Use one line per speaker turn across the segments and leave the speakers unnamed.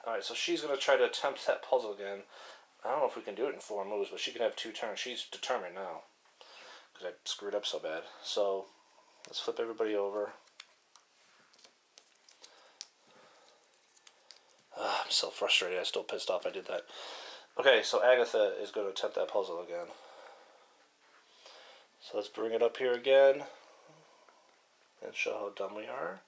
Alright, so she's going to try to attempt that puzzle again. I don't know if we can do it in 4 moves, but she can have 2 turns. She's determined now. Because I screwed up so bad. So, let's flip everybody over. I'm so frustrated. I'm still pissed off I did that. Okay, so Agatha is going to attempt that puzzle again. So let's bring it up here again. And show how dumb we are.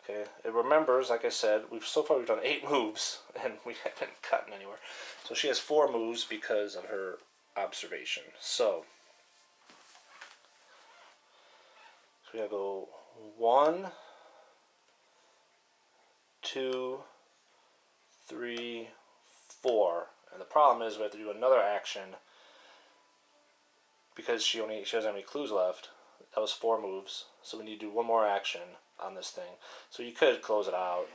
Okay, it remembers, like I said, so far we've done 8 moves, and we haven't gotten anywhere. So she has 4 moves because of her observation. So we gotta go 1, 2, 3, 4. And the problem is we have to do another action because she doesn't have any clues left. That was 4 moves, so we need to do 1 more action on this thing. So you could close it out,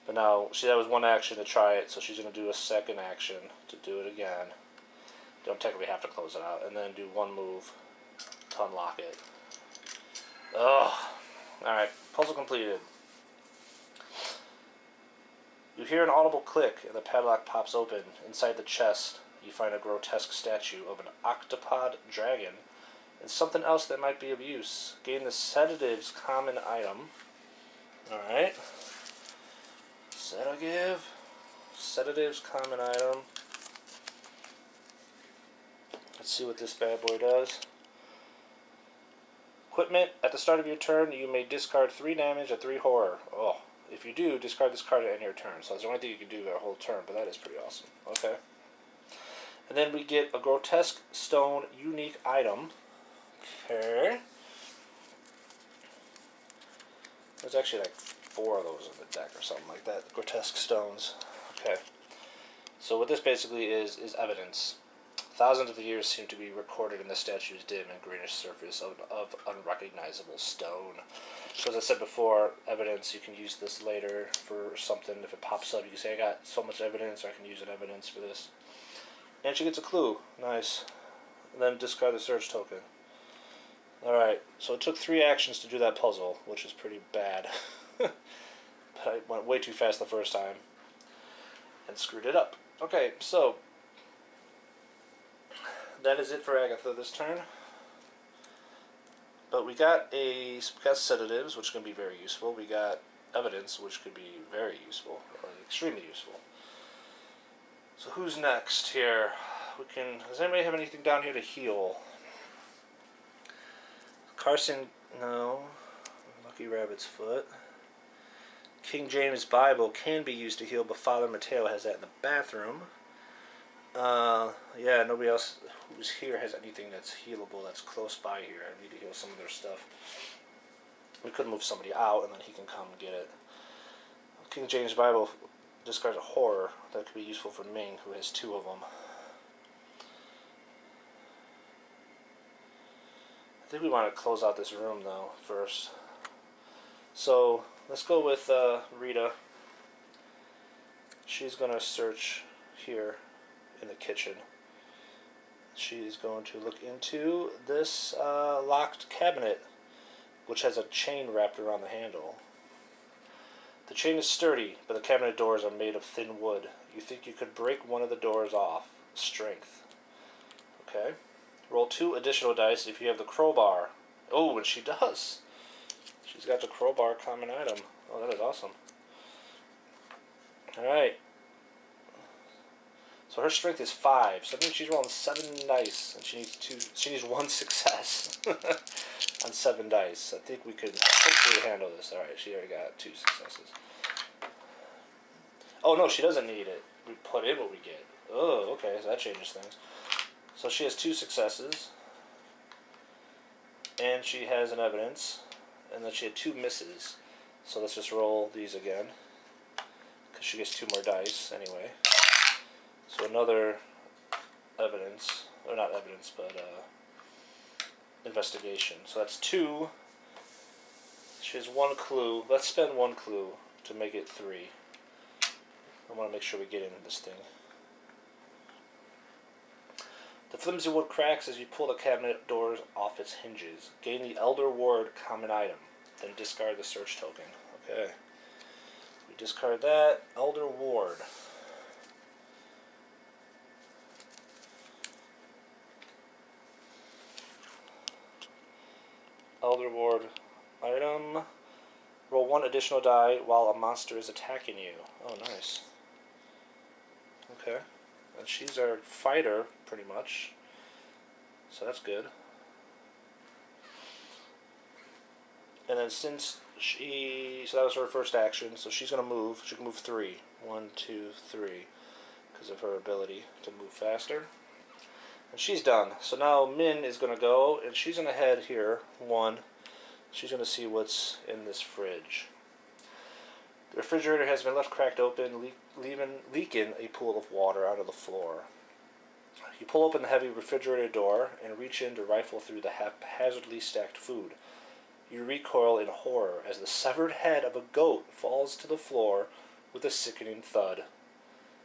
but now that was 1 action to try it, so she's going to do a second action to do it again. Don't technically have to close it out, and then do 1 move to unlock it. Ugh. Alright, puzzle completed. You hear an audible click, and the padlock pops open. Inside the chest, you find a grotesque statue of an octopod dragon and something else that might be of use. Gain the sedative's common item. Alright. Sedative's common item. Let's see what this bad boy does. Equipment. At the start of your turn, you may discard 3 damage and 3 horror. Oh. If you do, discard this card at the end of your turn. So that's the only thing you can do their whole turn, but that is pretty awesome. Okay. And then we get a grotesque stone unique item. Okay. There's actually like 4 of those in the deck or something like that. Grotesque stones. Okay. So what this basically is evidence. Thousands of years seem to be recorded in the statue's dim and greenish surface of unrecognizable stone. So as I said before, evidence, you can use this later for something. If it pops up, you can say, I got so much evidence, or I can use an evidence for this. And she gets a clue. Nice. And then discard the search token. Alright, so it took 3 actions to do that puzzle, which is pretty bad. But I went way too fast the first time and screwed it up. Okay, so that is it for Agatha this turn. But we got sedatives, which can be very useful. We got evidence, which could be very useful, or extremely useful. So who's next here? Does anybody have anything down here to heal? Carson, no. Lucky Rabbit's Foot. King James Bible can be used to heal, but Father Mateo has that in the bathroom. Yeah, nobody else who's here has anything that's healable that's close by here. I need to heal some of their stuff. We could move somebody out and then he can come and get it. King James Bible discards a horror. That could be useful for Ming, who has 2 of them. I think we want to close out this room, though, first. So, let's go with Rita. She's going to search here in the kitchen. She's going to look into this locked cabinet, which has a chain wrapped around the handle. The chain is sturdy, but the cabinet doors are made of thin wood. You think you could break one of the doors off. Strength. Okay. Roll 2 additional dice if you have the crowbar. Oh, and she does. She's got the crowbar common item. Oh, that is awesome. Alright. So her strength is 5. So that means she's rolling 7 dice. And she needs 1 success on 7 dice. I think we could hopefully handle this. Alright, she already got 2 successes. Oh, no, she doesn't need it. We put in what we get. Oh, okay, so that changes things. So she has 2 successes, and she has an evidence, and then she had 2 misses. So let's just roll these again, because she gets 2 more dice anyway. So another evidence, or not evidence, but investigation. So that's 2. She has 1 clue. Let's spend 1 clue to make it 3. I want to make sure we get into this thing. The flimsy wood cracks as you pull the cabinet doors off its hinges. Gain the Elder Ward common item. Then discard the search token. Okay. We Discard that. Elder Ward. Elder Ward item. Roll 1 additional die while a monster is attacking you. Oh, nice. Okay. And she's our fighter, pretty much. So that's good. And then since so that was her first action, so she's going to move. She can move 3. 1, 2, 3. Because of her ability to move faster. And she's done. So now Min is going to go, and she's going to head here. 1. She's going to see what's in this fridge. The refrigerator has been left cracked open, leaking a pool of water onto the floor. You pull open the heavy refrigerator door and reach in to rifle through the haphazardly stacked food. You recoil in horror as the severed head of a goat falls to the floor with a sickening thud.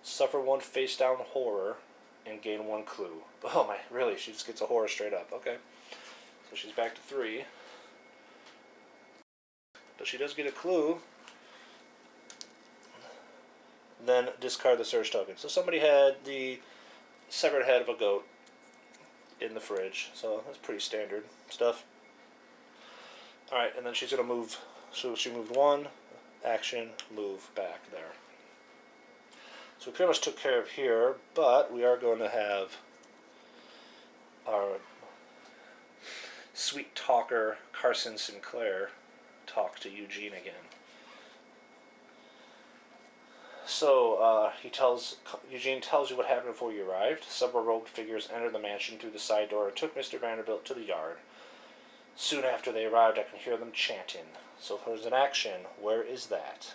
Suffer 1 face-down horror and gain 1 clue. Oh my, really? She just gets a horror straight up. Okay. So she's back to 3. But she does get a clue. Then discard the search token. So somebody had the severed head of a goat in the fridge. So that's pretty standard stuff. Alright, and then she's going to move. So she moved 1. Action, move back there. So we pretty much took care of here, but we are going to have our sweet talker Carson Sinclair talk to Eugene again. So Eugene tells you what happened before you arrived. Several robed figures entered the mansion through the side door and took Mr. Vanderbilt to the yard. Soon after they arrived, I can hear them chanting. So if there's an action, where is that?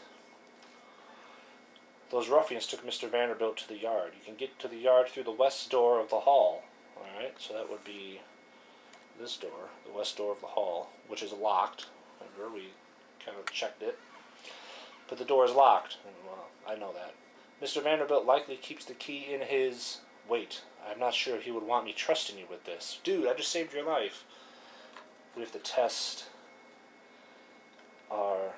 Those ruffians took Mr. Vanderbilt to the yard. You can get to the yard through the west door of the hall. Alright, so that would be this door, the west door of the hall, which is locked. Remember, we kind of checked it. But the door is locked. Well, I know that. Mr. Vanderbilt likely keeps the key in his... Wait, I'm not sure he would want me trusting you with this. Dude, I just saved your life. We have to test our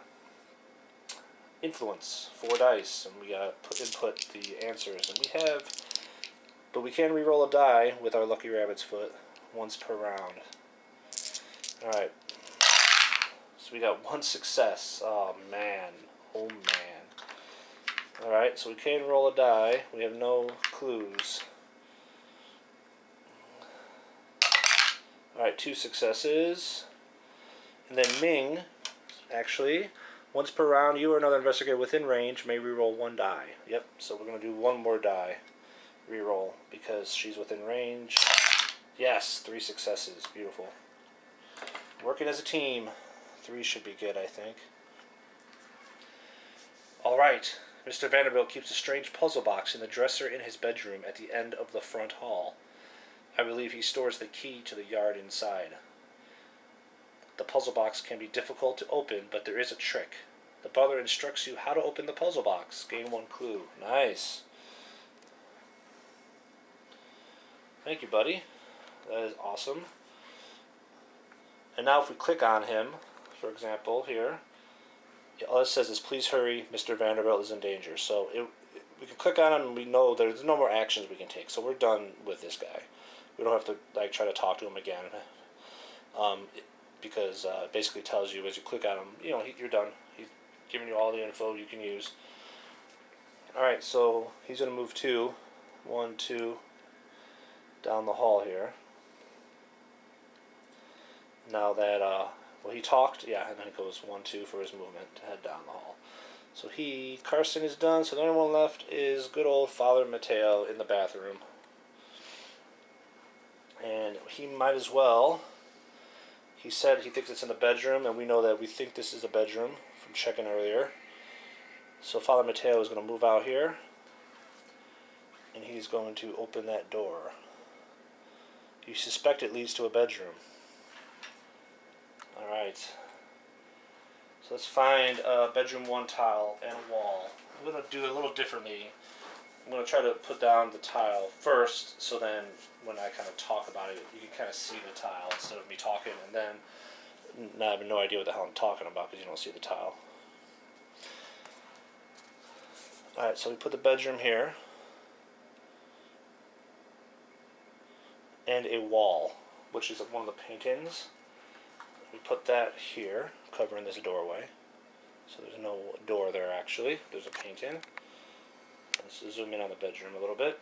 influence. 4 dice, and we gotta input the answers. And we have... But we can re-roll a die with our Lucky Rabbit's Foot once per round. Alright. So we got 1 success. Oh, man. Oh, man. Alright, so we can roll a die. We have no clues. Alright, 2 successes. And then Ming, actually, once per round, you or another investigator within range may reroll 1 die. Yep, so we're going to do 1 more die reroll because she's within range. Yes, 3 successes. Beautiful. Working as a team. 3 should be good, I think. Alright, Mr. Vanderbilt keeps a strange puzzle box in the dresser in his bedroom at the end of the front hall. I believe he stores the key to the yard inside. The puzzle box can be difficult to open, but there is a trick. The butler instructs you how to open the puzzle box. Gain 1 clue. Nice. Thank you, buddy. That is awesome. And now if we click on him, for example, here, all it says is, please hurry, Mr. Vanderbilt is in danger. So we can click on him and we know there's no more actions we can take. So we're done with this guy. We don't have to try to talk to him again. Because it basically tells you as you click on him, you're done. He's giving you all the info you can use. Alright, so he's going to move 2. 1, 2, down the hall here. Now that, he talked, yeah, and then it goes 1, 2 for his movement to head down the hall. So Carson is done, so the only one left is good old Father Mateo in the bathroom. And he might as well... He said he thinks it's in the bedroom, and we know that we think this is a bedroom from checking earlier. So Father Mateo is going to move out here, and he's going to open that door. You suspect it leads to a bedroom. Alright. So let's find a bedroom 1 tile and a wall. I'm going to do it a little differently. I'm going to try to put down the tile first, so then when I kind of talk about it, you can kind of see the tile instead of me talking, and then I have no idea what the hell I'm talking about because you don't see the tile. Alright, so we put the bedroom here. And a wall, which is one of the paintings. We put that here, covering this doorway. So there's no door there actually. There's a painting. Let's zoom in on the bedroom a little bit.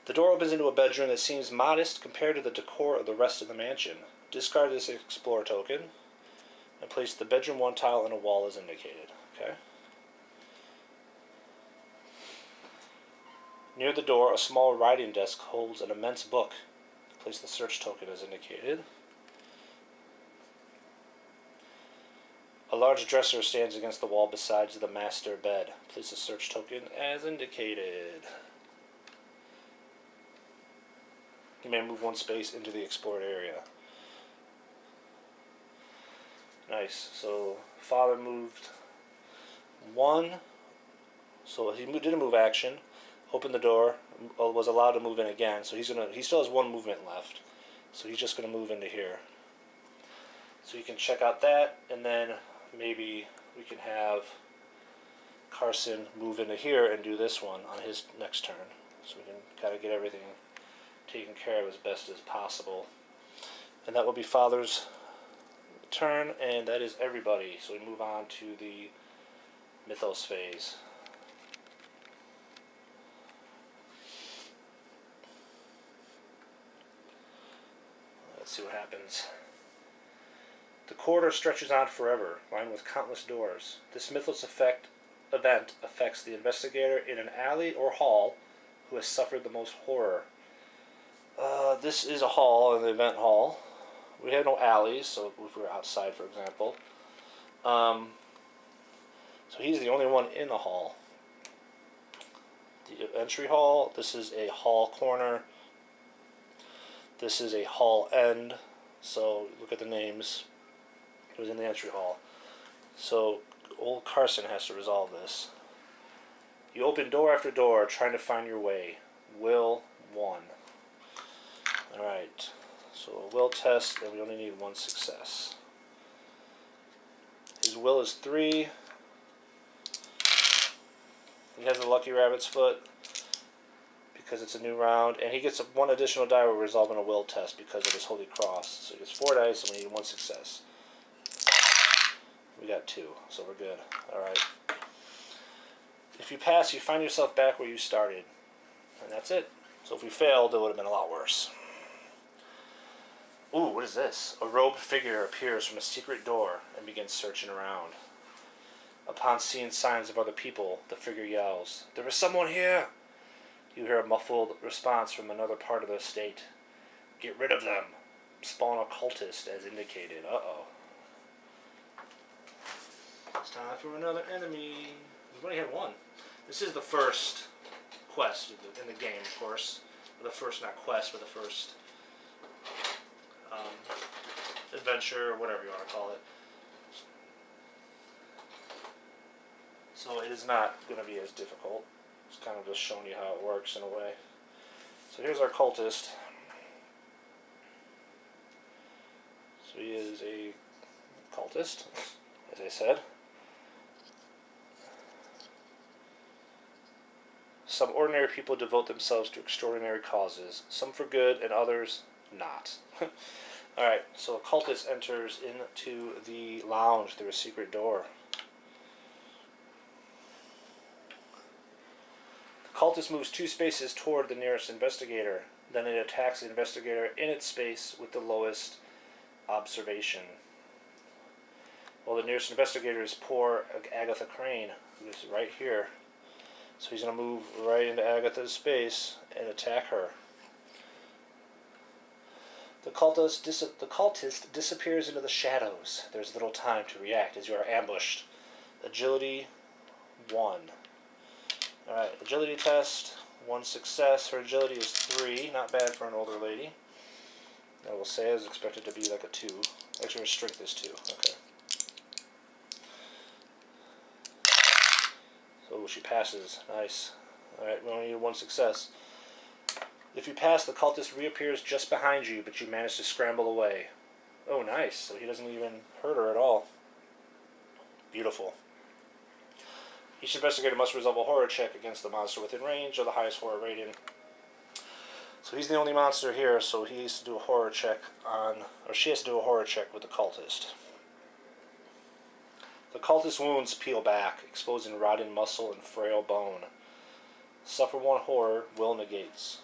The door opens into a bedroom that seems modest compared to the decor of the rest of the mansion. Discard this Explore token and place the bedroom 1 tile in a wall as indicated. Okay. Near the door, a small writing desk holds an immense book. Place the search token as indicated. A large dresser stands against the wall beside the master bed. Place the search token as indicated. You may move 1 space into the explored area. Nice. So father moved 1. So he didn't move action. Opened the door. Was allowed to move in again. So he still has 1 movement left. So he's just gonna move into here. So you can check out that, and then maybe we can have Carson move into here and do this one on his next turn. So we can kind of get everything taken care of as best as possible. And that will be Father's turn, and that is everybody. So we move on to the mythos phase. Let's see what happens. The corridor stretches on forever, lined with countless doors. This mythos event affects the investigator in an alley or hall who has suffered the most horror. This is a hall, an event hall. We have no alleys, so if we were outside, for example. So he's the only one in the hall. The entry hall, this is a hall corner. This is a hall end. So look at the names. It was in the entry hall. So old Carson has to resolve this. You open door after door trying to find your way. Will 1. Alright. So a will test, and we only need 1 success. His will is 3. He has a lucky rabbit's foot because it's a new round, and he gets 1 additional die while resolving a will test because of his holy cross. So he gets 4 dice, and we need 1 success. We got 2, so we're good. Alright. If you pass, you find yourself back where you started. And that's it. So if we failed, it would have been a lot worse. Ooh, what is this? A robed figure appears from a secret door and begins searching around. Upon seeing signs of other people, the figure yells, "There is someone here!" You hear a muffled response from another part of the estate. "Get rid of them. Spawn a cultist as indicated." Uh-oh. It's time for another enemy. We've only had 1. This is the first quest in the game, of course. The first, not quest, but the first adventure, or whatever you want to call it. So it is not going to be as difficult. It's kind of just showing you how it works in a way. So here's our cultist. So he is a cultist, as I said. Some ordinary people devote themselves to extraordinary causes, some for good and others not. Alright, so a cultist enters into the lounge through a secret door. The cultist moves 2 spaces toward the nearest investigator. Then it attacks the investigator in its space with the lowest observation. Well, the nearest investigator is poor Agatha Crane, who is right here. So he's going to move right into Agatha's space and attack her. The cultist disappears into the shadows. There's little time to react as you are ambushed. Agility 1. Alright, agility test. 1 success. Her agility is 3. Not bad for an older lady. I will say I was expected to be like a 2. Actually, her strength is 2. Okay. So she passes. Nice. Alright, we only need 1 success. If you pass, the cultist reappears just behind you, but you manage to scramble away. Oh, nice. So he doesn't even hurt her at all. Beautiful. Each investigator must resolve a horror check against the monster within range or the highest horror rating. So he's the only monster here, so he has to do a horror check on, or she has to do a horror check with the cultist. The cultist's wounds peel back, exposing rotting muscle and frail bone. Suffer 1 horror, will negates.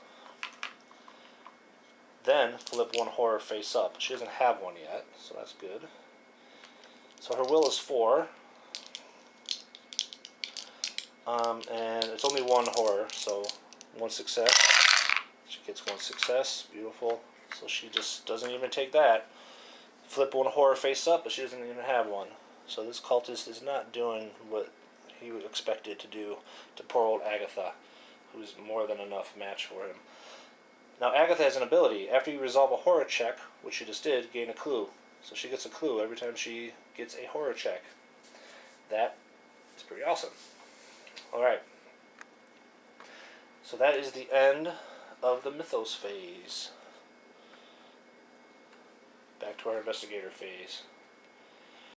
Then flip 1 horror face up. She doesn't have one yet, so that's good. So her will is 4. And it's only 1 horror, so 1 success. She gets 1 success. Beautiful. So she just doesn't even take that. Flip 1 horror face up, but she doesn't even have one. So this cultist is not doing what he would expected to do to poor old Agatha, who's more than enough match for him. Now Agatha has an ability. After you resolve a horror check, which she just did, gain a clue. So she gets a clue every time she gets a horror check. That is pretty awesome. Alright. So that is the end of the mythos phase. Back to our investigator phase.